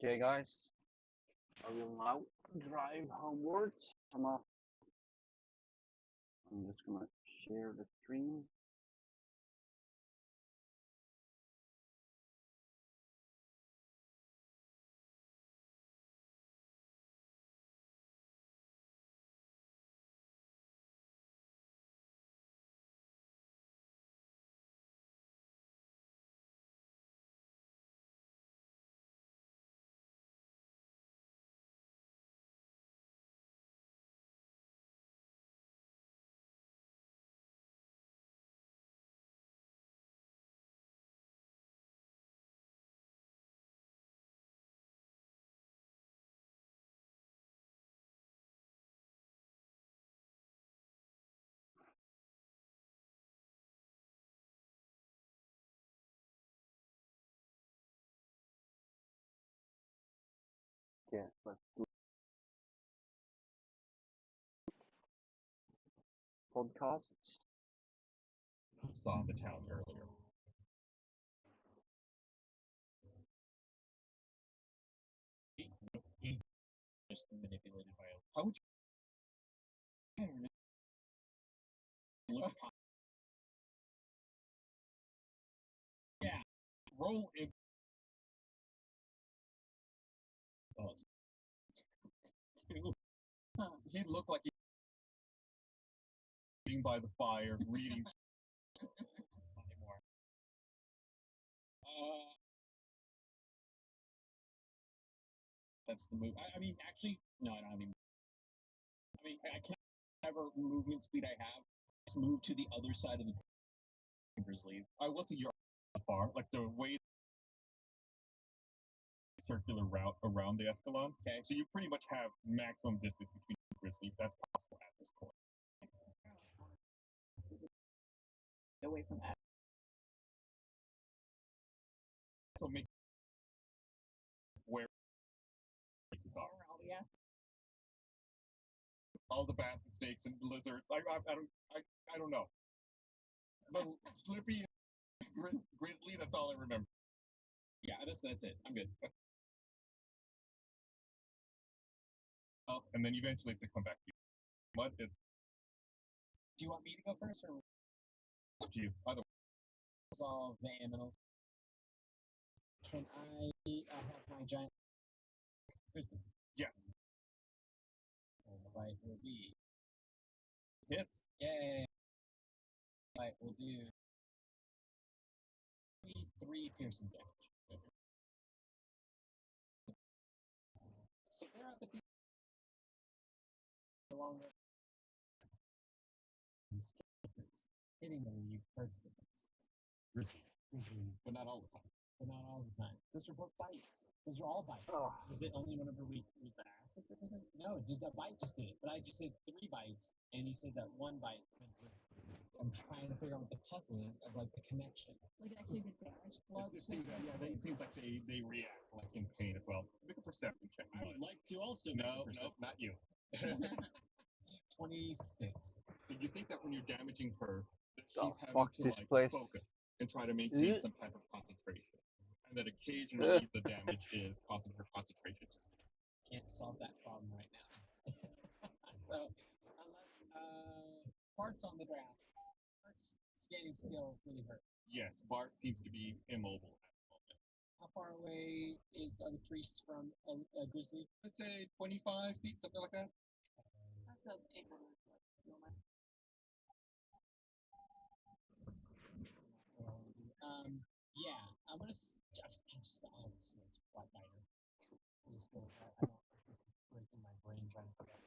Okay, guys, I will now drive homewards. I'm just gonna share the screen. Okay, let's do podcasts. Saw the town earlier. He's just manipulated by a. How would you look? Yeah, roll it. Oh, he looked like he's sitting by the fire, reading. Anymore. That's the move. I mean, actually, no, I don't even. I mean, I can't. Whatever movement speed I have, just move to the other side of the grizzly. I wasn't your far, like the way circular route around the Escalon. Okay. So you pretty much have maximum distance between grizzly. That's possible at this point. Away from that. So make where places are. Yeah. All the bats and snakes and lizards. I don't know. The Slippy Grizzly. That's all I remember. Yeah, that's it. I'm good. And then eventually it's to come back to you. But it's. Do you want me to go first or? Up to you. Either way. All the aminals. Can I have my giant grizzly? Yes. And the bite will be Hits. yay. Bite will do 3 piercing damage. So they're up at the along with hitting the leaf hurts the most. Grizzly. But not all the time. But not all the time. Those are both bites. Those are all bites. Oh. Was it only whenever we was the acid that did it? No, did the bite just did it. But I just said 3 bites, and you said that 1 bite went through. I'm trying to figure out what the puzzle is of like the connection. Like actually the damage. It seems like they react like in pain as well. Make a perception check. I would like to also. No, not you. 26. So you think that when you're damaging her, that The she's having fuck to this like place? focus and try to maintain some type of concentration, and that occasionally the damage is causing her concentration. Can't solve that problem right now. So unless Bart's on the ground. Bart's standing still really hurt. Yes, Bart seems to be immobile at the moment. How far away is the priest from a grizzly? Let's say 25 feet, something like that. That's an 800. Yeah, I'm gonna just oh, this is quite minor. Just go with that. I don't. This is breaking my brain trying to figure out.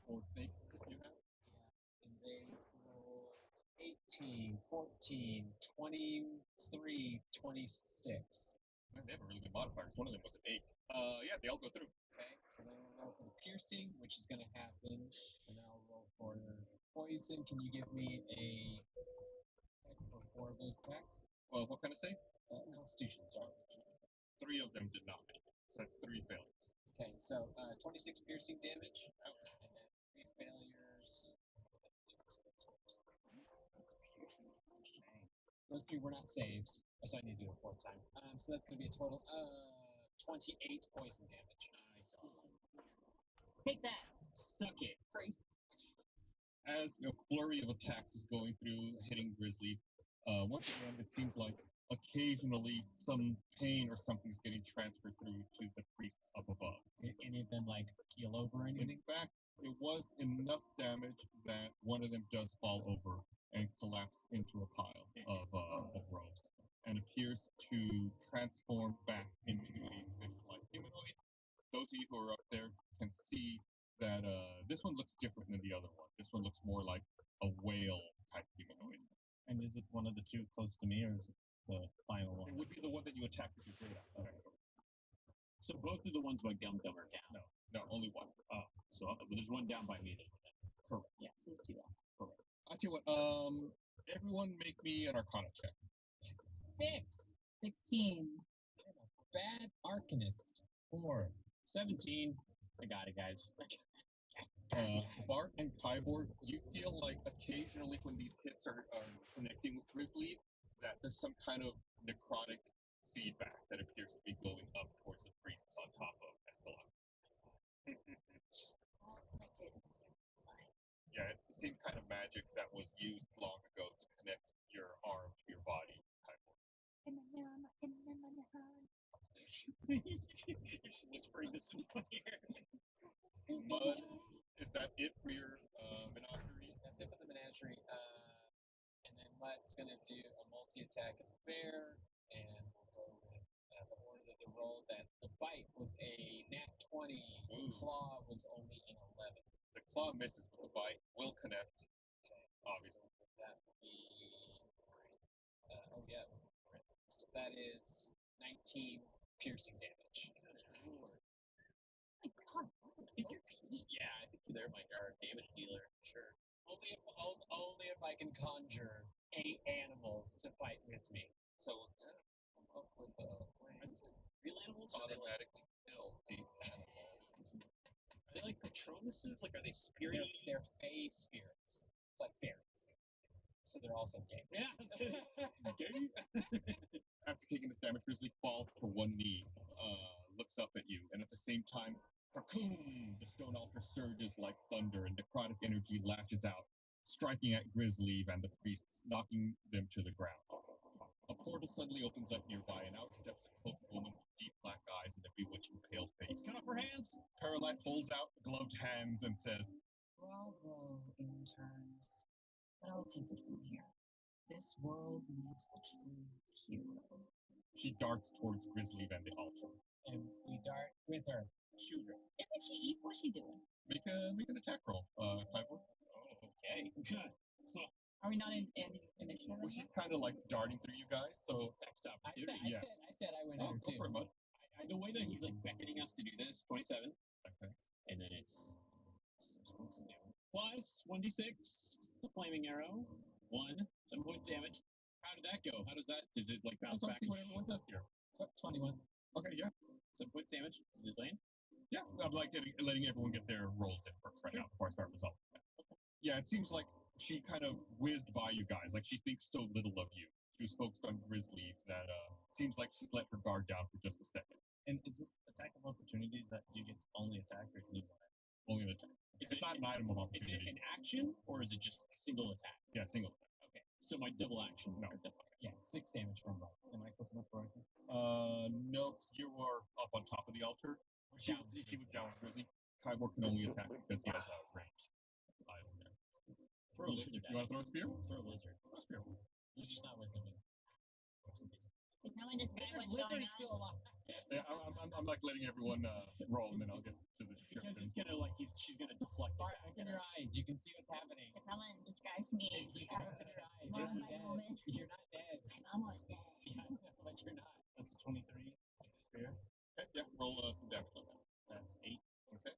4 snakes you have. Yeah, and they rolled 18, 14, 23, 26. They have a really good modifiers. One of them was an 8. Yeah, they all go through. Okay, so then I'll roll for the piercing, which is going to happen, and then I'll roll for poison. Can you give me a for 4 of those attacks? Well, what kind of save? Constitution, sorry. 3 of them did not make it. So that's 3 failures. Okay, so 26 piercing damage, and then 3 failures. Those 3 were not saves, so I need to do it 4th time. So that's going to be a total of 28 poison damage. Take that. Suck it. Priest. As a flurry of attacks is going through, hitting Grizzly, once again, it seems like occasionally some pain or something's getting transferred through to the priests up above. Did any of them like keel over or In anything? fact, it was enough damage that one of them does fall over and collapse into a pile of robes and appears to transform back into a fish-like humanoid. Those of you who are up there can see that this one looks different than the other one. This one looks more like a whale type humanoid. And is it one of the two close to me, or is it the final It one? would be the one that you attacked with your great axe. So both of the ones by Gum Gum are down. No, only one. Oh, so there's one down by me. There's one down. Correct. Yeah, so it's 2 left. I'll tell you what, everyone make me an Arcana check. 6. 16. I'm a bad arcanist. 4. 17. I got it, guys. Bart and Kyborg, you feel like occasionally when these hits are connecting with Grizzly, that there's some kind of necrotic feedback that appears to be going up towards the priests on top of Escalon. All connected. It's fine. Yeah, it's the same kind of magic that was used long ago to connect your arm to your body, Kyborg. You're just whispering this in my ear. Mud, is that it for your menagerie? That's it for the menagerie. And then Mutt's gonna do a multi-attack as a bear, and we'll go with the order that they rolled. That the bite was a nat 20, the Ooh. claw was only an 11. The claw misses, but the bite will connect, obviously. So that would be oh yeah. So that is 19 piercing damage. Oh my god. I think you're yeah, I think they're my damage dealer. Sure. Only if I can conjure 8 animals to fight with me. So come up with a plan to Real animals? Or are they like, automatically kill 8 animals. are they like Patronuses? Like, are they They're, spirits? they're fey spirits. It's like fairies. So they're also gay. Yeah. Gay? After taking this damage, Grizzly falls to one knee, looks up at you, and at the same time, Krakoom! The stone altar surges like thunder, and necrotic energy lashes out, striking at Grizzly and the priests, knocking them to the ground. A portal suddenly opens up nearby, and out steps a cloaked woman with deep black eyes and a bewitching pale face. Cut off her hands. Paralyte holds out gloved hands and says, Bravo, interns. But I'll take it from here. This world needs a true hero. she darts towards Grizzly and the altar. And we dart with her. Shoot her. Isn't she eat? What's she doing? Make an attack roll, Kyborg. Oh, okay. So, Are we not in initiative? Well, she's kind of like darting through you guys, so attack to I opportunity. said I went oh, over go too. for it, bud. The way that he's like beckoning us to do this, 27, Okay. and then it's plus 1d6. It's a flaming arrow. 7 point damage. How did that go? How does that? Does it like bounce Let's back? see what everyone does here. 21. Okay, yeah. 7 points damage. Does it land? Yeah, I'm like letting everyone get their rolls in first right now before I start resolving that. Yeah, it seems like she kind of whizzed by you guys. Like she thinks so little of you. She was focused on Grizzly that seems like she's let her guard down for just a second. And is this attack of opportunities that you get to only attack or can use on it? Only an attack. Is It's it not an item of Is it opportunity. an action or is it just a single attack? Yeah, single attack. Okay. So my double action. No. or double- Yeah, 6 damage from both. Am I close enough for it? No, 'cause you are up on top of the altar. She was down with Grizzly. Kyborg can only attack because he has range. Item there. Throw a lizard. If you want to throw a spear, Throw a lizard. throw a spear. Lizard's not with him. Is someone just Lizard is still alive. Yeah, I'm like letting everyone roll, and then I'll get to the Because description. he's gonna like she's gonna deflect. Bart, open your eyes. You can see what's happening. If someone describes me, Open your eyes. More You're of not my dead. moment. You're not dead. I'm almost dead. Yeah, but you're not. That's a 23. Spear. Okay, yeah, roll some damage on that. That's 8. Okay.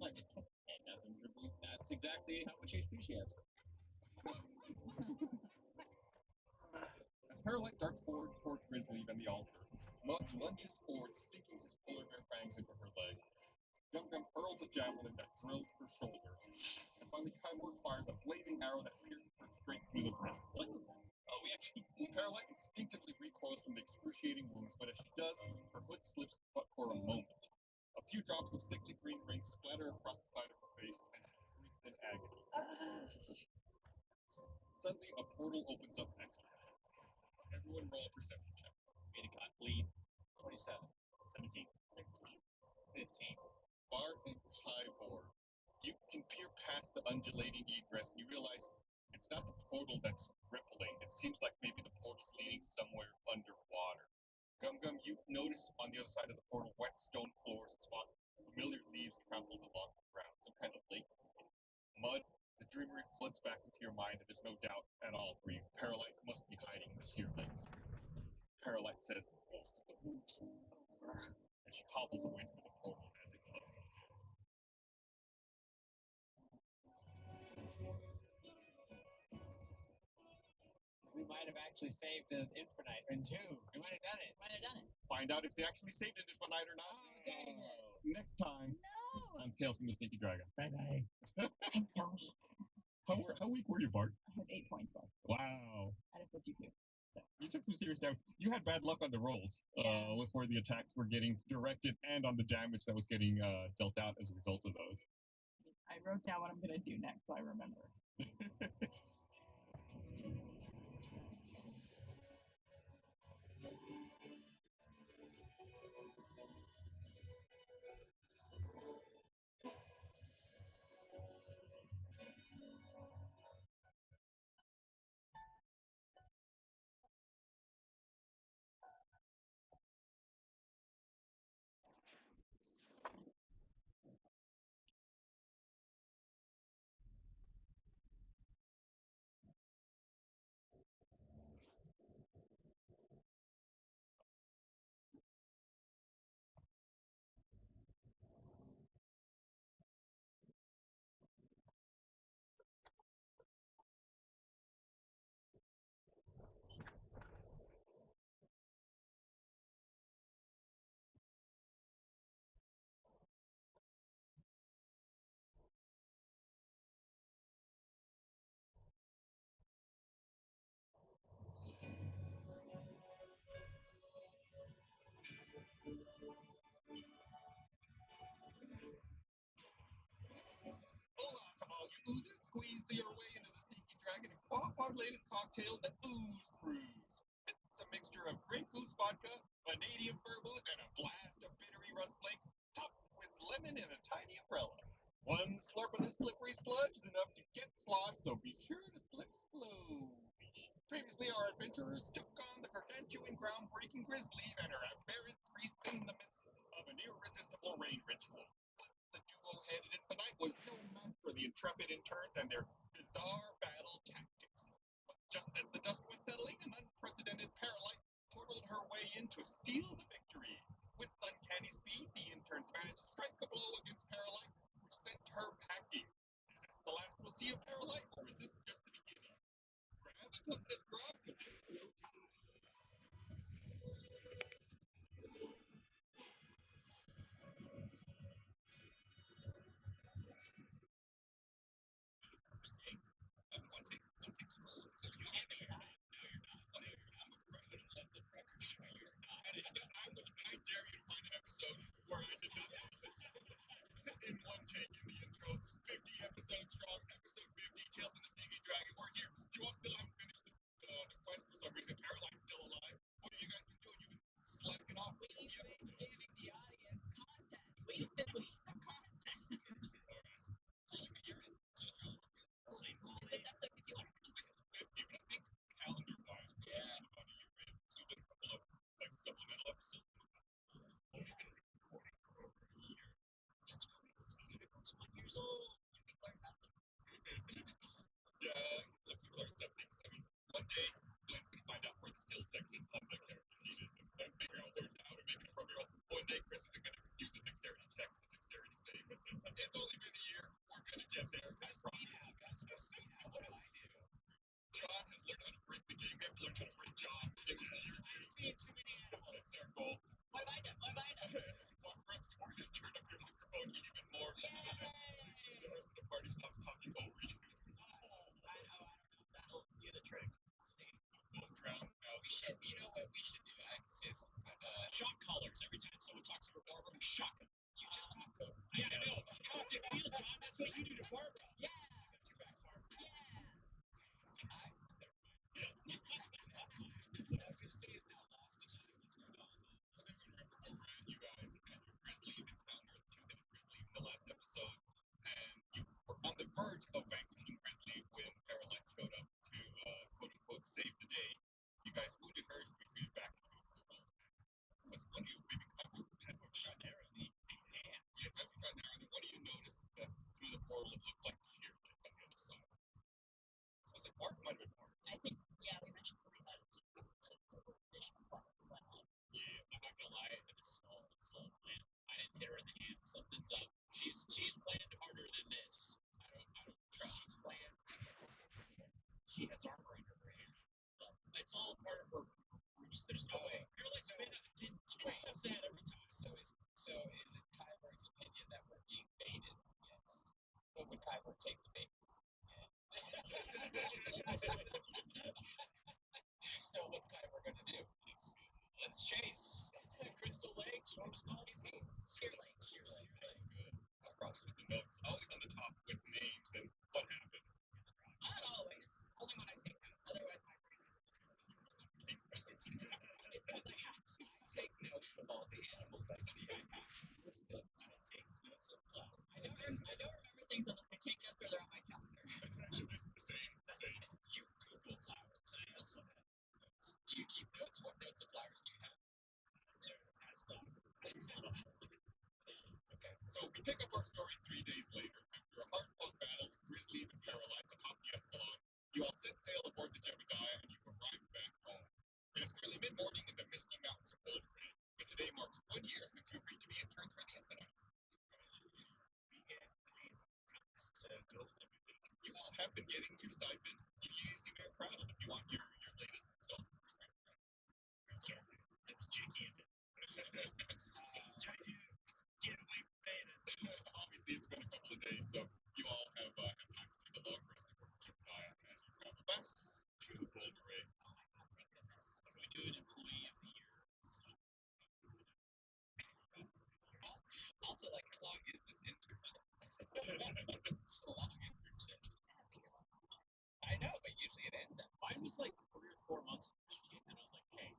Nice. And nothing triple. That's exactly how much HP she has. As Paralyte darts forward toward Grizzly and the altar, Mudge lunges forward, sinking his polar bear fangs into her leg. Gum Gum hurls a javelin that drills her shoulder. And finally, Kyborg fires a blazing arrow that pierces her straight through the breast. What? Oh, we Caroline instinctively recoils from the excruciating wounds, but as she does, her hood slips but for a moment. A few drops of sickly green rain splatter across the side of her face as she shrieks in agony. Suddenly, a portal opens up next to her. Everyone roll a perception check. Made a cut. Bleed. 27. 17. 13, 15. Bart and Kybor, you can peer past the undulating egress and you realize it's not the portal that's rippling. It seems like maybe the portal's leading somewhere underwater. Gum Gum, you've noticed on the other side of the portal wet stone floors and spots of familiar leaves trampled along the ground, some kind of lake. Mud, the dreamery floods back into your mind, and there's no doubt at all for you. Paralyte must be hiding in this here lake. Paralyte says, This isn't over. as she hobbles away through the portal as it closes. we might have actually saved the Infinite in 2. We might have done it. Might have done it. Find out if they actually saved it this one night or not. Oh, dang it. Next time No. on Tales from the Sneaky Dragon. Bye-bye. I'm so weak. How weak were you, Bart? I have 8 points left Wow. out of 52. You took some serious damage. You had bad luck on the rolls Yeah. with where the attacks were getting directed and on the damage that was getting dealt out as a result of those. I wrote down what I'm gonna do next, so I remember. Hola, come on, you oozes. Squeeze your way into the Sneaky Dragon and quaff our latest cocktail, the Ooze Cruise. It's a mixture of Grey Goose vodka, Vanadium vermouth, and a blast of bittery rust flakes, topped with lemon and a tiny umbrella. One slurp of the slippery sludge is enough to get sloth, so be sure to slip slowly. Previously, our adventurers took on the gargantuan, groundbreaking Grizzly and her aberrant priests in the midst of an irresistible rain ritual. The duo headed into the night was no match for the intrepid interns and their bizarre battle tactics. But just as the dust was settling, an unprecedented Paralyte portaled her way in to steal the victory. With uncanny speed, the interns managed to strike a blow against Paralyte, which sent her packing. Is this the last we'll see of Paralyte, or is this just the beginning? Grab a toughness drop, because it's no time. I dare you to find an episode where I did not in one take in the intro. 50 episodes strong, episode 50, Tales from the Sneaky Dragon. We're here. You all still haven't finished the quest for some reason. Caroline's still alive. What have you guys been doing? You've been slacking off. We've been giving the audience content. We simply some content. It's episode 51. Even I think calendar-wise, we're about a year in. So we've done a couple of like supplemental episodes. We've been recording for over a year. That's crazy. It's 1 year old. We learned nothing. Yeah, look, we learned some things. I mean, one day, Glenn's gonna find out where the skill section of the character sheet is and figure out learn how to make it appropriate. One day, Chris isn't gonna confuse the dexterity check with the dexterity save. It's only been a year. We're gonna get there. I promise. What do I do? John has learned how to break the game. We have to learn how to break John in the year. I've seen too many animals. That's our goal. What have I done? What have I done? Well, Reps, we're gonna turn up your microphone even more so that the rest of the party stops talking over you. I don't know if that'll do the trick. says, Shock collars every time someone talks to her barber. Shock them. you just talk over. Yeah, I know. How does it feel, John? That's what you do to Barbara. Yeah. That's your back, Barbara. What I was going to say is now lost to time. Let's move on. So then we remember you guys had your grizzly encounter, the two-headed grizzly in the last episode, and you were on the verge of vanquishing Grizzly when Caroline showed up to quote-unquote save the day. You guys wounded her, she retreated back into a portal. Was one of you maybe Edward shot an arrow in the hand? Yeah, Edward shot an arrow, and one of you noticed that through the portal it looked like the sheer light on the other side. So was it Mark? Might have been Mark. I think, yeah, we mentioned something about it being the vision possibly went on. Yeah, I'm not gonna lie. This small plan. I didn't hit her in the hand. Something's up. She's planned harder than this. I don't trust plan. She has armor under her hand. It's all part of her ruse. There's no way. You're like So- spin out 10 steps ahead every time. So is it Kyberg's opinion that we're being baited? Yes. But would Kyberg take the bait? So what's Kyberg going to do? Let's chase. Crystal Lake, Storm's Calls. Sheer leg. Good. Across with the notes, always on the top with names and what happened. Not always. Only when I take notes. Otherwise, my brain is Takes notes. I have to take notes of all the animals I see. I have to list it. I don't take notes of flowers. I don't remember things unless I take notes or they're on my calendar. Same. You Google flowers. I also have notes. Do you keep notes? What notes of flowers do you have? There has done. Okay, so we pick up our story 3 days later. After a hard-fought battle with Grizzly and Caroline atop the Escalon, you all set sail aboard the Jebediah and you've arrived back home. It is currently mid-morning in the misty mountains of Boulderray, and today marks 1 year since you agreed to be interns for the Infinites. You all have been getting your stipend. You seem very proud of it. You want your latest installment. It's gigantic. Get away from Beta's. Obviously, it's been a couple of days, so you all have time to take a long rest before the Jebediah as you travel back to Boulderray. Can we do an employee of the year? Also, like, how long is this internship? It's a long internship. I know, but usually it ends at Mine was like 3 or 4 months first year, and I was like, hey.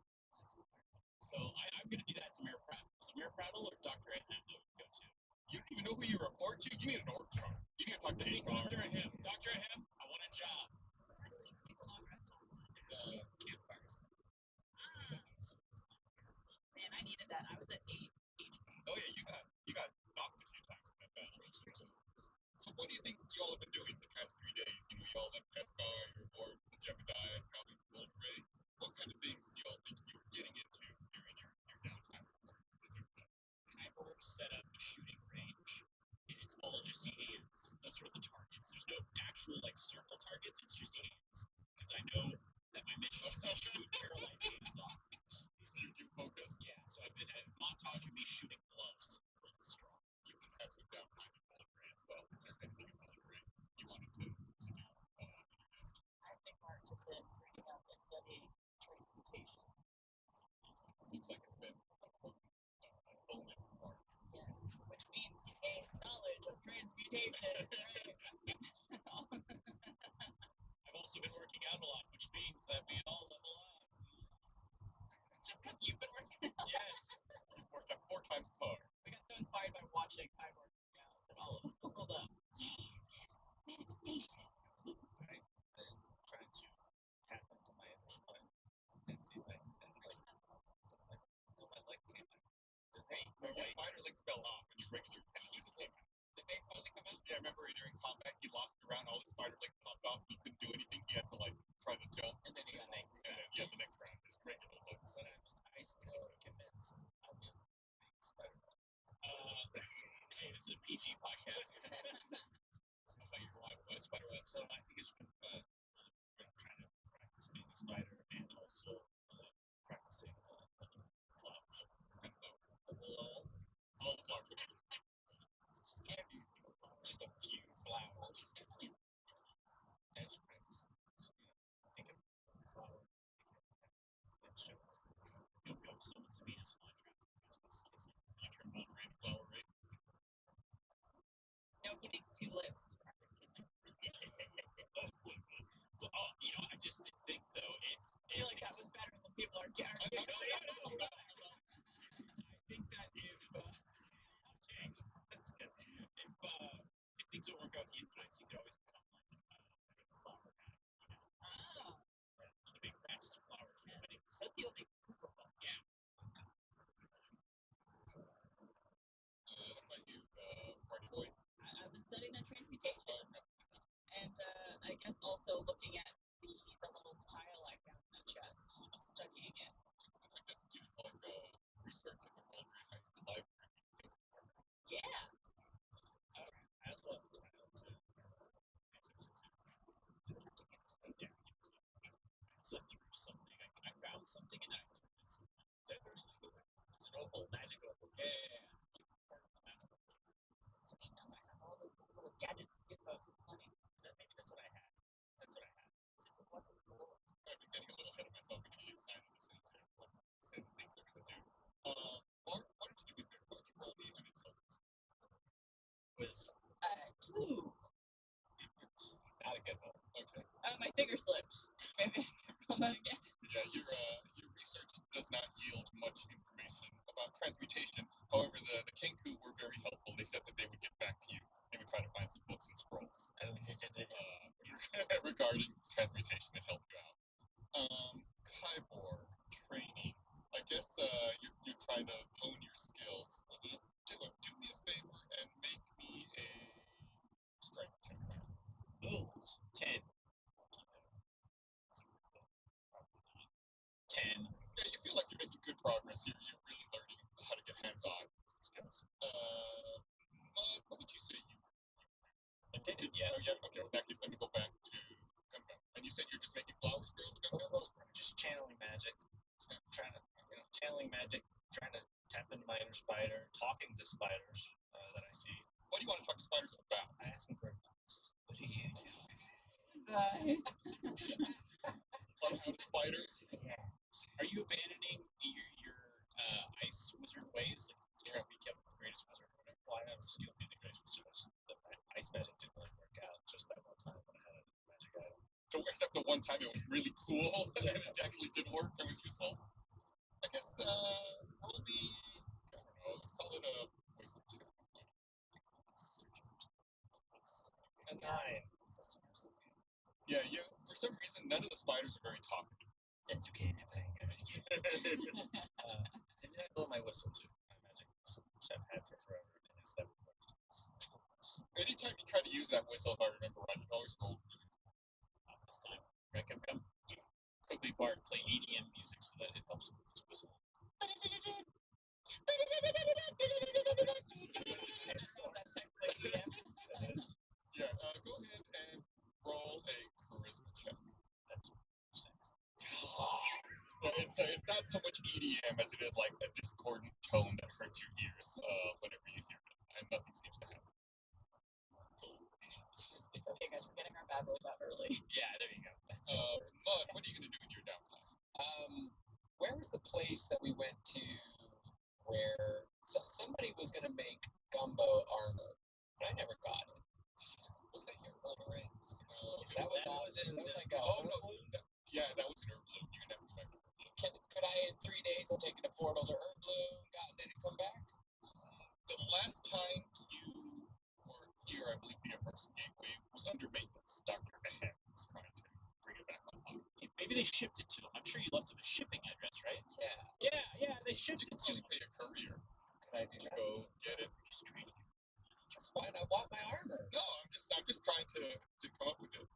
So I'm gonna do that to Mayor Prattle. Is Mayor Prattle or Dr. Edna go to? You don't even know who you report to? You need an org chart. You need to talk to Hey, HR. Dr. Ahem. Dr. Ahem, I want a job. So where do we take a long rest on? campfires. Man, I needed that. I was at 8 HP. Oh yeah, you got knocked a few times in that battle. So what do you think you all have been doing the past 3 days? You know, you all left Pescar, you're aboard the Jebediah, traveling to Boulderray. What kind of things do you all think you were getting into during your downtime before the Jebediah? Kyborg set up a shooting range, and it's all just hands. Those are the targets. There's no actual like circle targets. It's just hands. Because I know that my mission is to shoot Caroline's hands off. You focus. Yeah, so I've been at montage of me shooting gloves. Really strong. You can have some downtime in Boulderray as well. If there's anything in Boulderray you wanted to do. I think Mark has been reading up and studying transmutation. Seems like it's been a moment for Mark. Yes, which means he gains knowledge of transmutation. Right? I've also been working out a lot, which means that we all level up. Just because you've been working out. Yes. You've worked out 4 times as hard. We got so inspired by watching Kyborg workouts and all of us leveled up. Manifestation. Right? And trying to tap into my inner spine and see if I can like my leg came out. Did they Your spider legs fell off and you regularly kind of use the same. did they finally come out? Yeah, I remember during combat he lost around, all his spider legs popped off, he couldn't do anything, he had to like try to jump. And then he got angry. And then yeah, the next round his regular legs. But I still am convinced I'll be Spider-Man. Hey, this is a PG podcast. But you're right, Spider-Man. So I think it's been trying to practice being a spider and also practicing flowers. All the flowers. It's just every single flower. Just a few flowers. As practice. I think of flower. You'll go somewhere. he makes two lips to practice kissing. Well, I just didn't think though if I feel like that was better than people are guaranteed. No. I think that if okay, that's good. If things don't work out the insides, you could always become like a flower guy. Ah. The big branches of flowers for weddings. Those people make cuckoo bugs. Yeah. How about you, party boy? I've been studying that transmutation, and I guess also looking at the little tile I found in the chest, studying it. I guess you do like research at the Culinary High School Library. Yeah. I also have a title to yeah. So through something, I found something and I it's an opal, magic opal. Yeah. So I have all those little gadgets and gizmos and money. So maybe that's what I had. That's what I had. What's it called? I've been getting a little ahead of myself and getting excited listening to saying the things they're going to do. Mark, why don't you do me a favor? Why don't you roll me an intelligence? Wisdom. 2. Not a good one. Okay. My finger slipped. Maybe I can roll that again. Yeah, your research does not yield much information about transmutation. However, the Kenku were very helpful. They said that they would get back to you. They would try to find some books and scrolls regarding transmutation and help you out. Kybor, training. I guess you're trying to hone your skills. Do me a favor and make me a strength check. Ooh, 10. 10. Yeah, you feel like you're making good progress. You're really learning how to get hands-on skills. Mud, what did you say you? I didn't yet. Oh yeah. Okay. In that case, let me go back to Gumbo. And you said you're just making flowers grow the Gumbo? Just channeling magic. Trying to, channeling magic. Trying to tap into my inner spider. Talking to spiders that I see. What do you want to talk to spiders about? I ask them for advice. What do you do? Nice. Fun out a spider? Yeah. Are you abandoning your ice wizard ways? Like trying to become the greatest wizard or whatever? Well, I obviously you'll be the greatest wizard. The ice magic didn't really work out just that one time when I had a magic item. So, except the one time it was really cool and it actually did work and was useful. I guess roll me, I don't know, let's call it a wisdom check. A 9. Yeah, for some reason, none of the spiders are very talkative. Educated. And then I blow my whistle too. My magic whistle, which I've had for forever, and it's never worked. Anytime you try to use that whistle, if I remember right, you always roll really Not this time. Rick, I'm quickly Bart play EDM music so that it helps with this whistle. That's technically EDM. That is. Yeah, go ahead and roll a charisma check. That's 6. Yeah, it's not so much EDM as it is like a discordant tone that hurts your ears whenever you hear it, and nothing seems to happen. It's okay, guys. We're getting our bad boys out early. Yeah, there you go. That's Mud, what are you going to do in your downtime? Where was the place that we went to where somebody was going to make gumbo armor, but I never got it? Was that your one, right? That was like a Yeah, that was an Herbloom. You can never go back to Herbloom. Could I in 3 days have taken a portal to Herbloom, gotten it, and come back? The last time you were here, I believe the Emerson Gateway was under maintenance. Dr. Ahem was trying to bring it back online. Maybe they shipped it to him. I'm sure you left him a shipping address, right? Yeah. Yeah, they shipped You it can to probably him. pay a courier Could I do to that? go get it. Just trading it. That's fine. I want my armor. No, I'm just trying to come up with it.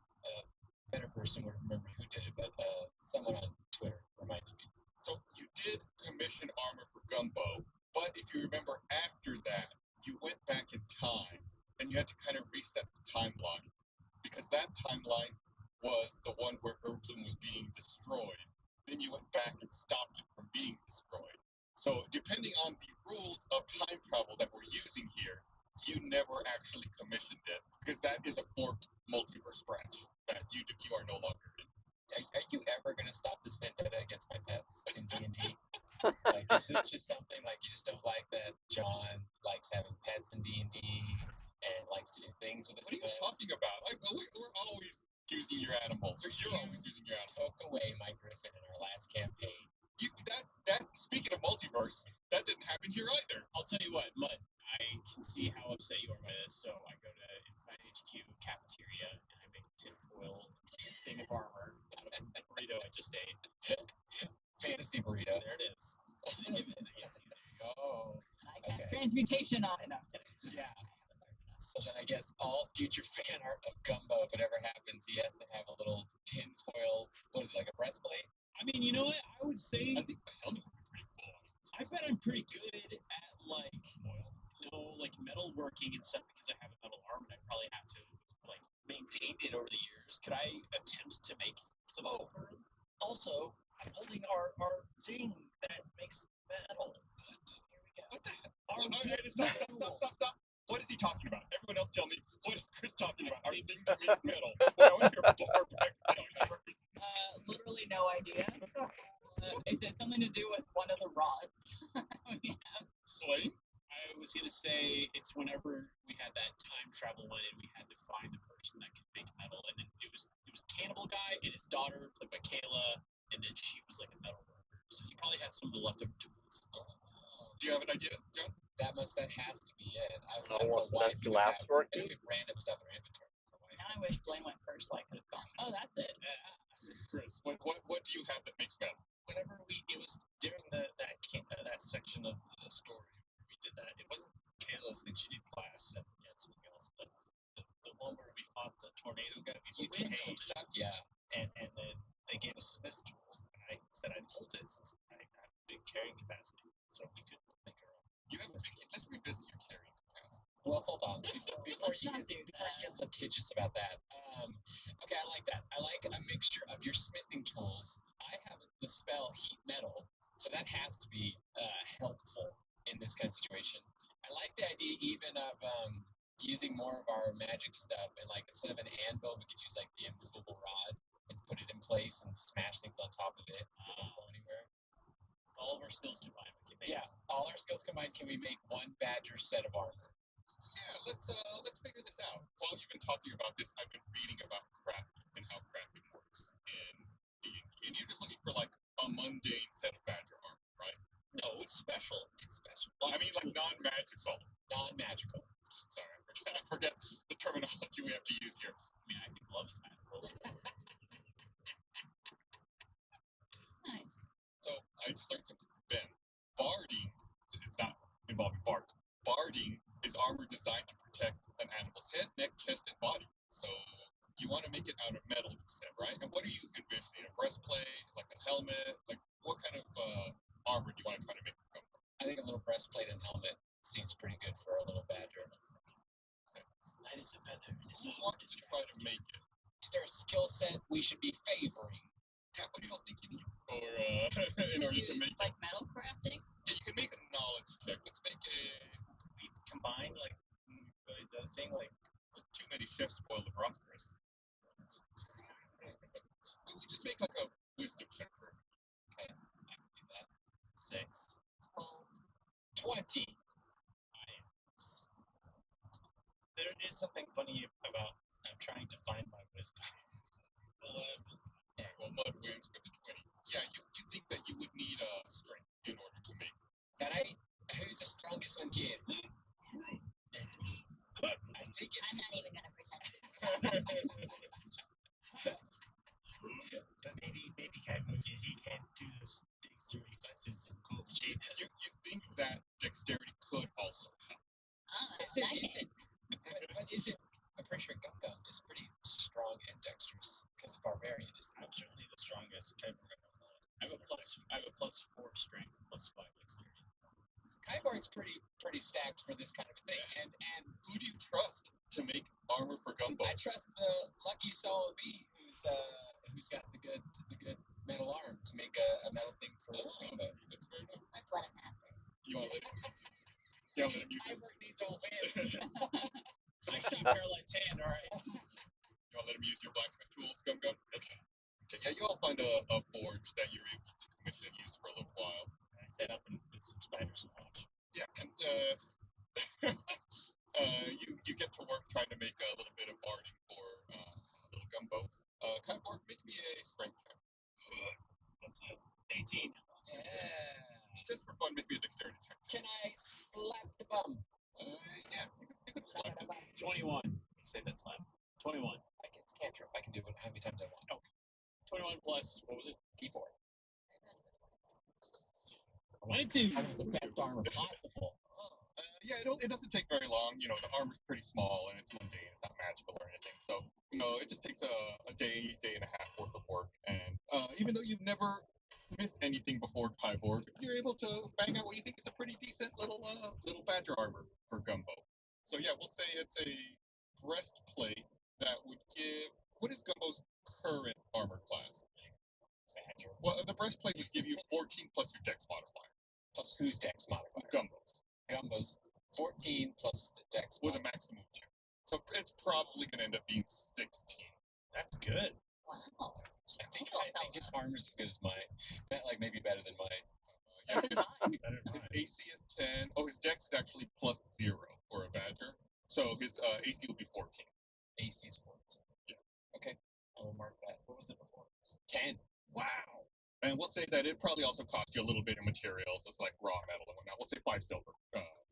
Better person would remember who did it, but someone on Twitter reminded me. So you did commission armor for Gumbo, but if you remember after that, you went back in time and you had to kind of reset the timeline because that timeline was the one where Herbloom was being destroyed. Then you went back and stopped it from being destroyed. So depending on the rules of time travel that we're using here, you never actually commissioned it because that is a forked multiverse branch that you are no longer in. Are you ever going to stop this vendetta against my pets in D&D? Like, is this just something like you just don't like that John likes having pets in D&D, and likes to do things with his What are you friends. talking about? We're always using your animals, or you're always using your animals. Took away my griffin in our last campaign. Speaking of multiverse, that didn't happen here either. I'll tell you what, Mud, I can see how upset you are by this, so I go to Inside HQ cafeteria and I make a tinfoil thing of armor out of a burrito I just ate. Fantasy burrito. There it is. Give it, there you go. Oh. I cast Okay. transmutation on it. No, I'm kidding. Yeah. So then I guess all future fan art of Gumbo, if it ever happens, he has to have a little tinfoil, what is it, like a breastplate? I mean, you know what? I would say I think the helmet would be pretty cool. I bet I'm pretty good at like metalworking and stuff because I have a metal arm and I probably have to like maintained it over the years. Could I attempt to make some over? Also, I'm holding our thing that makes metal. Here we go. What the hell? Our Stop. What is he talking about? Everyone else tell me, what is Chris talking about? Our thing that makes metal. Well, I want to hear Barback's Literally no idea. Is it something to do with one of the rods we have? Slane? I was gonna say it's whenever we had that time travel one and we had to find the person that could make metal, and then it was the cannibal guy and his daughter, like Michaela, and then she was like a metal worker. So he probably had some of the leftover tools. Do you have an idea, John? That has to be it. I Oh, don't know what's why that we would glass have working? we have random stuff in our inventory. Now I wish Blaine went first, so I could have gone. Oh, that's it. Chris, what do you have that makes metal? Whenever it was during that section of the story where we did that. It wasn't Kayla's thing; she did glass and something else. But the one where we fought the tornado guy, we You took some changed, stuff, yeah. and then they gave us Smith's tools, and I said I'd hold it since I have big carrying capacity, so we could make our own. Let's revisit your carrying capacity. Well, hold on. Before you not get do that. litigious about that. Okay, I like that. I like a mixture of your smithing tools. I have the spell heat metal, so that has to be helpful in this kind of situation. I like the idea even of using more of our magic stuff, and like instead of an anvil, we could use like the immovable rod and put it in place and smash things on top of it so it won't go anywhere. All of our skills combined, we can make. Yeah, all our skills combined, can we make one badger set of armor? Yeah, let's figure this out. While you've been talking about this, I've been reading about crafting and how crafting works in D&D. And you're just looking for like a mundane set of badger armor, right? No, it's special. It's special. I mean, like non-magical. Non-magical. Sorry, I forget the terminology we have to use here. I mean, I think love is magical. Nice. So I just learned something from Ben. Barding, it's not involving Bard. Barding is armor designed to protect an animal's head, neck, chest, and body. So you want to make it out of metal, you said, right? And what are you envisioning? A breastplate, like a helmet? Like what kind of armor do you want to try to make? I think a little breastplate and helmet seems pretty good for a little badger. It's light as a feather. It's So not want to try to make it. Is there a skill set we should be favoring? Yeah, what do you all think you need for in order to make Like it? metal crafting? Yeah, you can make a knowledge check. Let's make it. we combine like the thing like Too many chefs spoil the broth, Chris. We just make like a wisdom check for him. Okay, I can do that. 6. 20. There is something funny about trying to find my wisdom. 11. Alright, well, Mud wins with a 20. Yeah, you think that you would need strength in order to make it. Can I? Who's the strongest one here? That's me. I think it. I'm not even gonna pretend. But maybe Kaimu, because he can't do those dexterity flexes and cool shapes. You think that dexterity could also help. Oh, Is nice. but is it? I'm pretty sure Gum Gum is pretty strong and dexterous because of Barbarian, isn't I'm certainly the strongest Kaimu I've ever known. I have a plus 4 strength, plus 5 dexterity. Kaibar's pretty stacked for this kind of thing, and Who do you trust to make armor for Gumbo? I trust the lucky soul of me who's got the good metal arm to make a metal thing for Gumbo. That's fair enough. Let's let him have this. You want to let him? You want to let him use it? Kaibar needs a win. I shot Paralight's hand, alright. You want to let him use your blacksmith tools, Gum Gum? Okay. Okay. Yeah, you all find a forge that you're able to commission and use for a little while. I set up and with some spiders and watch. Yeah, and you get to work trying to make a little bit of barding for little Gumbo. Kyborg, make me a strength check. That's a 18. Yeah. Just for fun, make me a dexterity check. Can I slap the bum? Yeah, you could select it. 21. Say that's fine. 21. It's cantrip. I can do it how many times I want. Okay. 21 plus, what was it? D4. 22. I want the best armor possible. Yeah, it doesn't take very long. You know, the armor's pretty small and it's mundane. It's not magical or anything. So, you know, it just takes a day and a half worth of work. And even though you've never smith anything before Kyborg, you're able to bang out what you think is a pretty decent little badger armor for Gumbo. So yeah, we'll say it's a breastplate that would give. What is Gumbo's current armor class? Badger. Well, the breastplate would give you 14 plus your dex modifier. Plus whose dex modifier? Gumbo's. Gumbo's 14 plus the dex With a modifier. maximum of 2. So it's probably going to end up being 16. That's good. Wow. I think its armor's as good as mine. Like maybe better than mine. Yeah, Better than Better than his mine. AC is 10. Oh, his dex is actually plus 0 for a badger. So his AC will be 14. AC is 14. Yeah. Okay. I will mark that. What was it before? 10. Wow. And we'll say that it probably also cost you a little bit of materials, just like raw metal and whatnot. We'll say 5 silver.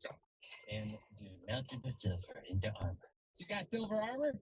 John. And do melted the silver into armor. She's got silver armor?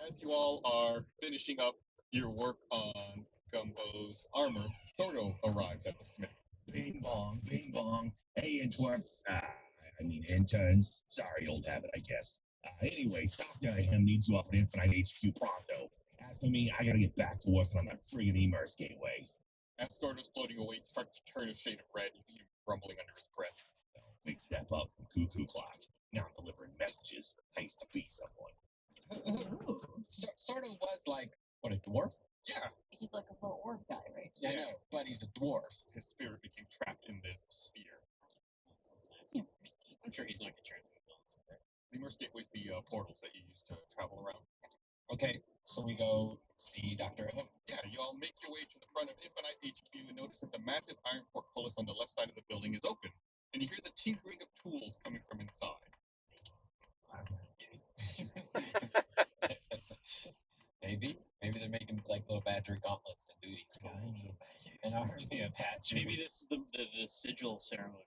As you all are finishing up your work on Gumbo's armor, Soto arrives at the smith. Bing bong, bing bong. Hey, interrupts. I mean, interns. Sorry, old habit, I guess. Anyways, Dr. Ahem needs you up at Infinite HQ pronto. As for me, I gotta get back to working on that friggin' Emerse gateway. As Soto's floating away, he starts to turn a shade of red. You see him grumbling under his breath. Big step up from Cuckoo Clock. Now I'm delivering messages. I used to be someone. Sort of was like, what, a dwarf? Yeah, He's like a little orb guy, right? Yeah, I know, but he's a dwarf. his spirit became trapped in this sphere. That sounds nice. I'm sure he's not going to turn into a villain someday. The Immerse Gateway is the portals that you use to travel around. Okay, so we go see Dr. Ahem. Yeah, you all make your way to the front of Infinite HQ and notice that the massive iron portcullis on the left side of the building is open, and you hear the tinkering of tools coming from inside. Maybe they're making like little badger gauntlets and booties. An army of badgers. Maybe this is the sigil ceremony.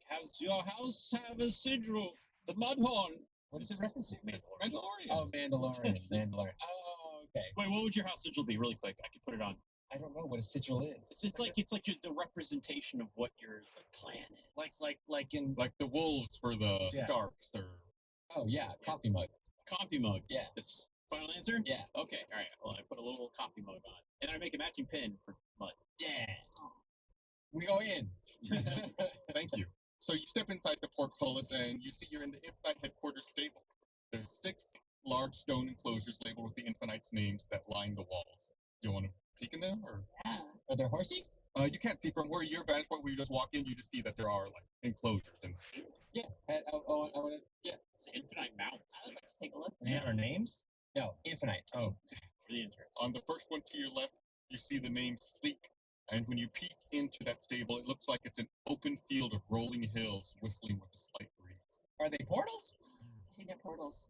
How's your house have a sigil? The Mudhorn. What is it reference to? Mandalorian. Oh, Mandalorian. Oh, okay. Wait, what would your house sigil be, really quick? I could put it on. I don't know what a sigil is. It's like the representation of what your clan is. Like in Like the wolves for the Yeah. Starks, or Oh, yeah, coffee mug. coffee mug. Yeah. This final answer? Yeah. Okay. All right. Well, I put a little coffee mug on, and I make a matching pin for mud. Yeah. We go in. thank you. So you step inside the portcullis and you see you're in the Infinite headquarters stable. There's 6 large stone enclosures labeled with the Infinite's names that line the walls. Do you want to peek in them, or? Yeah. Are there horses? You can't see from where your vantage point, where you just walk in. You just see that there are like enclosures and. Yeah. I want to. Yeah. It's infinite mounts. I'd like to take a look. Yeah. Our names? No, infinite. Oh, For the interest. on the first one to your left, you see the name Sleek. And when you peek into that stable, it looks like it's an open field of rolling hills whistling with a slight breeze. Are they portals? I think they're portals.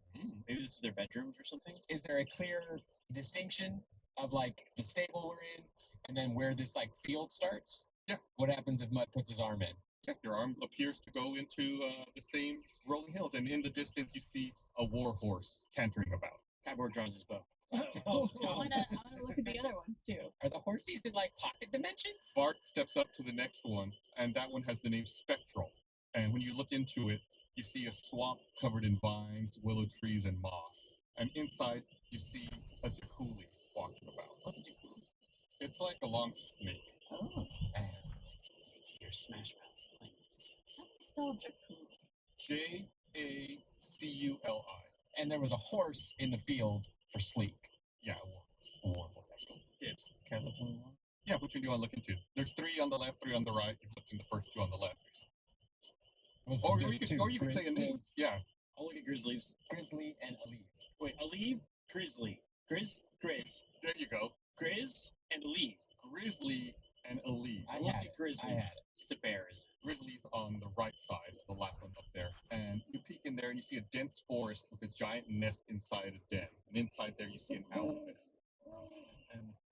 Maybe this is their bedrooms or something. Is there a clear distinction of like the stable we're in and then where this like field starts? Yeah. What happens if Mud puts his arm in? Yeah, your arm appears to go into the same rolling hills, and in the distance you see a war horse cantering about. Kyborg draws his bow. I wanna look at the other ones too. Are the horses in like pocket dimensions? Bart steps up to the next one, and that one has the name Spectral. And when you look into it, you see a swamp covered in vines, willow trees, and moss. And inside, you see a Jakuli walking about. It's like a long snake. Oh. Your Smash Mouth playing in the distance. How do you spell Jakuli? Jaculi. And there was a horse in the field for Sleek. Yeah, a war horse. That's cool. Dibs. Can I look on one? Yeah, which one do you want to look into? There's 3 on the left, 3 on the right. You've looked in the first 2 on the left. Was Or there you could two say a name. princes? Yeah. I'll look at Grizzlies. Grizzly and Aleve. Wait, Aleve, Grizzly. Grizz. There you go. Grizz and Aleve. Grizzly and Aleve. I Look had at it. Grizzlies. It's a bear, isn't it? Grizzly's on the right side, the last one up there. And you peek in there and you see a dense forest with a giant nest inside a den. And inside there you see an owlfish.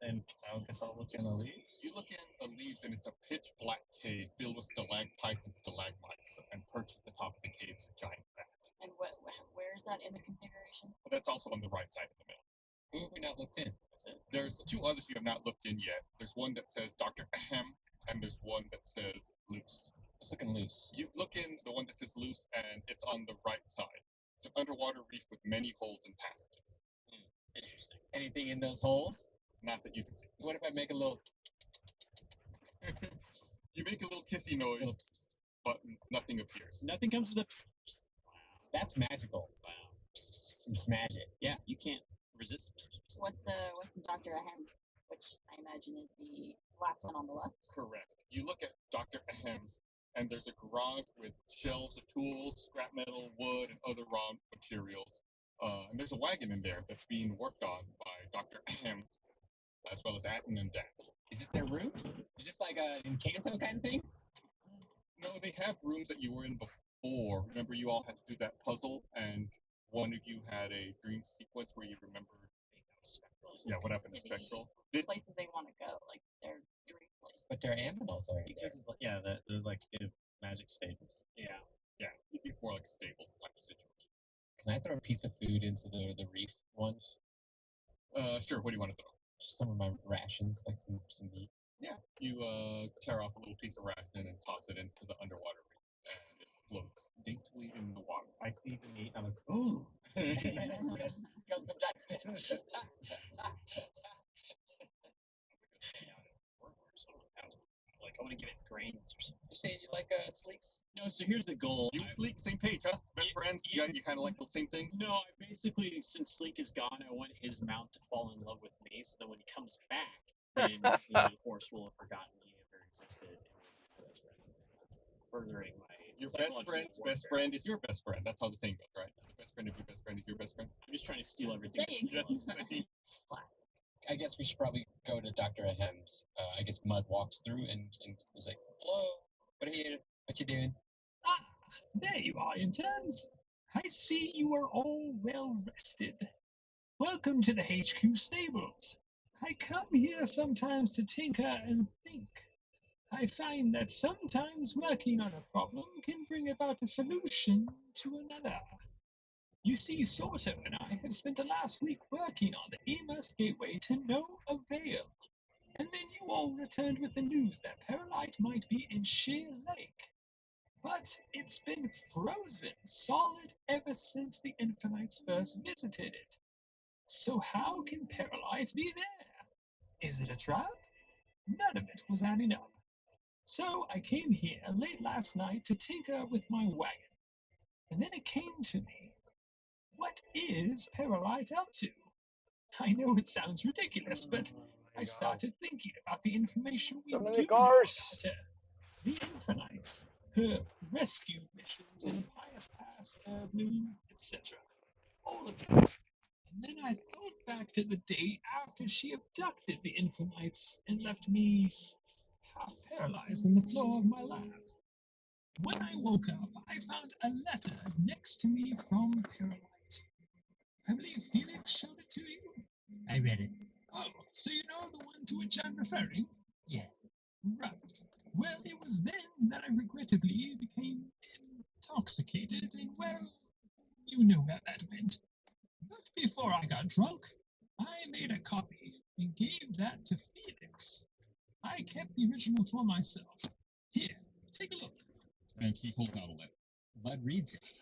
And I guess I'll look in Aleve. You look in the leaves and it's a pitch black cave filled with stalactites and stalagmites. And perched at the top of the cave is a giant bat. And where is that in the configuration? But that's also on the right side of the middle. Who have we not looked in? There's two others you have not looked in yet. There's one that says Dr. Ahem, and there's one that says Loose. It's looking loose. You look in the one that says Loose, and it's on the right side. It's an underwater reef with many holes and passages. Interesting. Anything in those holes? Not that you can see. What if I make a little? You make a little kissy noise, Oops. but nothing appears. Nothing comes to the. That's magical. Wow. It's magic. Yeah, you can't resist. What's Dr. Ahem, which I imagine is the last one on the left. Correct. You look at Dr. Ahem's, and there's a garage with shelves of tools, scrap metal, wood, and other raw materials. And there's a wagon in there that's being worked on by Dr. Ahem, as well as Atten and Dat. Is this their rooms? Is this like a Encanto kind of thing? No, they have rooms that you were in before. Remember, you all had to do that puzzle, and one of you had a dream sequence where you remembered. Yeah, what happened to Seems to be Spectral? Places they want to go, like their dream places. But there are animals already there. Because yeah, they're like magic stables. Yeah. Yeah, you think more like a stables type of situation. Can I throw a piece of food into the reef ones? Sure. What do you want to throw? Just some of my rations, like some meat. Yeah, you tear off a little piece of ration and toss it into the underwater reef, and it floats daintily in the water. I see the meat. I'm like, ooh. Come from Jackson. Like I want to give it grains or something. You say you like sleeks? No, so here's the goal. You and Sleek, same page, huh? Best friends? yeah. You kind of like the same things? No, I basically, since Sleek is gone, I want his mount to fall in love with me, so that when he comes back, then the Force will have forgotten he ever existed. And best friend. Furthering my Your best psychological friend's warfare. best friend is your best friend. That's how the saying goes, right? The best friend of your best friend is your best friend. I'm just trying to steal everything. Saying. that Sleek loves. I guess we should probably go to Dr. Ahem's. I guess Mud walks through and is like, "Hello, what you doing?" Ah, there you are, interns. I see you are all well rested. Welcome to the HQ stables. I come here sometimes to tinker and think. I find that sometimes working on a problem can bring about a solution to another. You see, Sorto and I have spent the last week working on the Emus Gateway to no avail. And then you all returned with the news that Perlite might be in Sheer Lake. But it's been frozen solid ever since the Infinites first visited it. So how can Perlite be there? Is it a trap? None of it was adding up. So I came here late last night to tinker with my wagon. And then it came to me. What is Perlite up to? I know it sounds ridiculous, but I started thinking about the information we So were many given cars. about her. The Infinites, her rescue missions in Pious Pass, Bloom, etc. All of it. And then I thought back to the day after she abducted the Infinites and left me half paralyzed on the floor of my lab. When I woke up, I found a letter next to me from Perlite. I believe Felix showed it to you. I read it. Oh, so you know the one to which I'm referring? Yes. Right. Well, it was then that I regrettably became intoxicated, and well, you know where that went. But before I got drunk, I made a copy and gave that to Felix. I kept the original for myself. Here, take a look. And he holds out a letter. Bud reads it.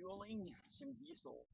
refueling some diesel.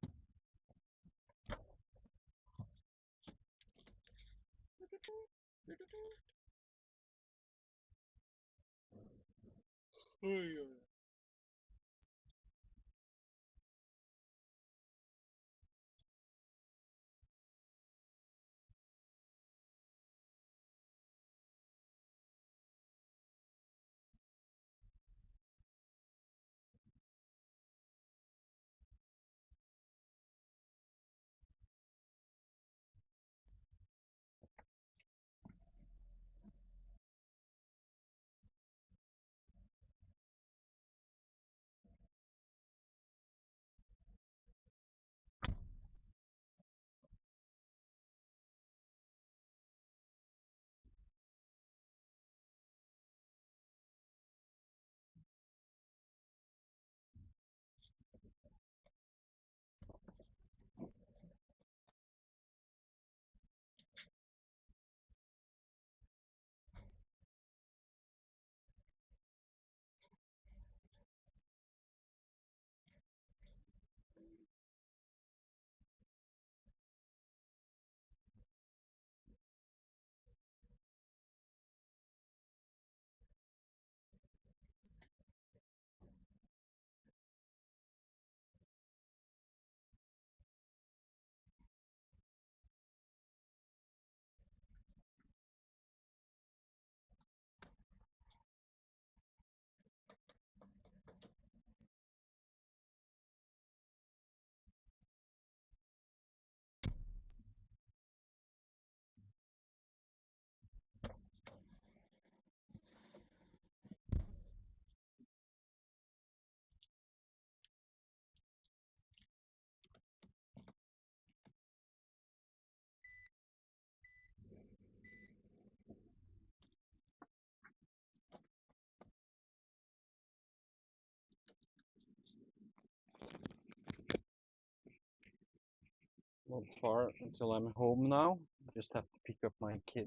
Not far until I'm home now. Just have to pick up my kid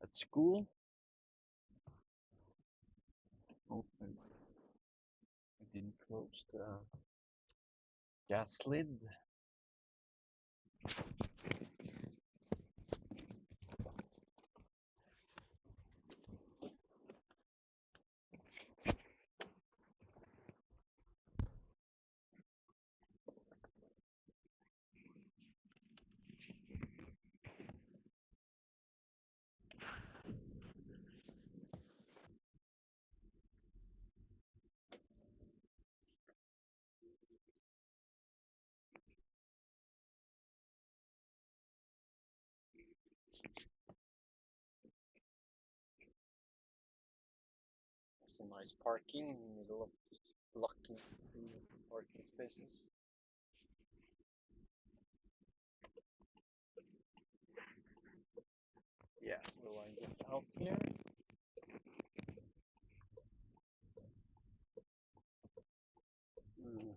at school. Oh, I didn't close the gas lid. Some nice parking in the middle of lucky parking spaces. Yeah, will I get out here? Mm.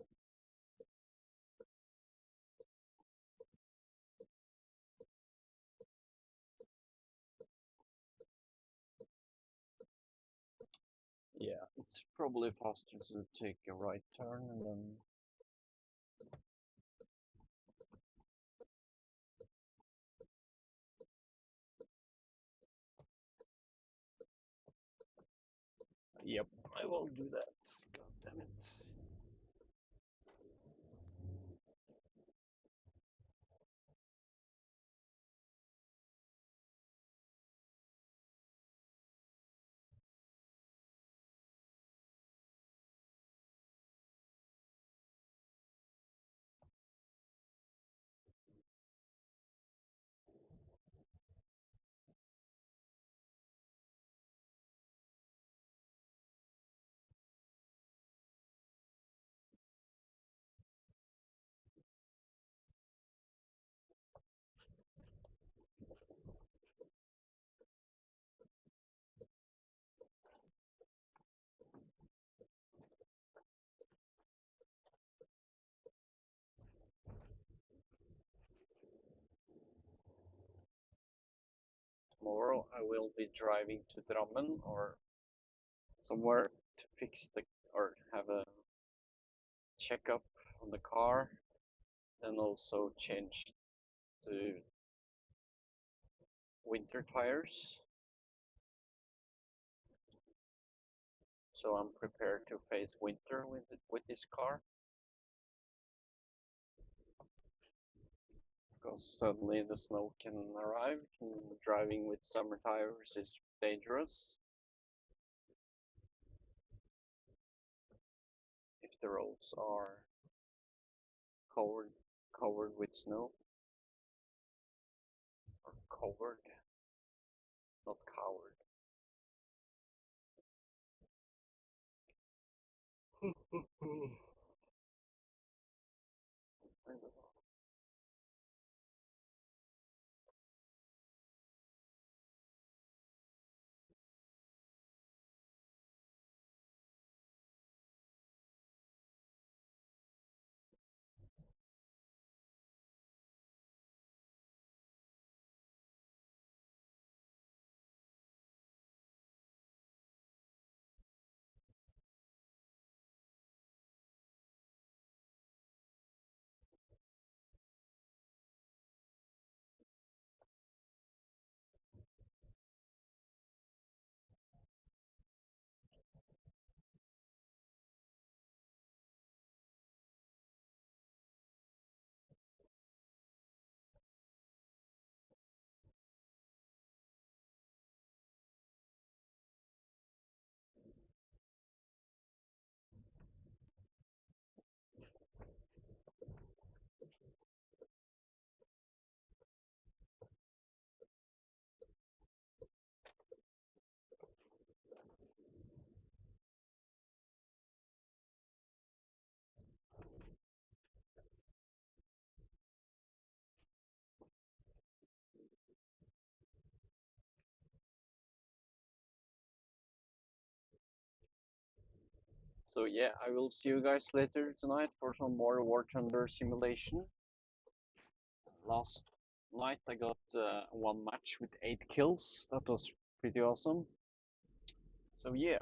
Yeah, it's probably faster to take a right turn and then yep, I will do that. God damn it. Tomorrow I will be driving to Drammen or somewhere to fix the or have a checkup on the car, then also changed to winter tires. So I'm prepared to face winter with this car. Because suddenly the snow can arrive and driving with summer tires is dangerous. If the roads are covered with snow. Or covered, not coward. So yeah, I will see you guys later tonight for some more War Thunder simulation. Last night I got one match with 8 kills. That was pretty awesome. So yeah.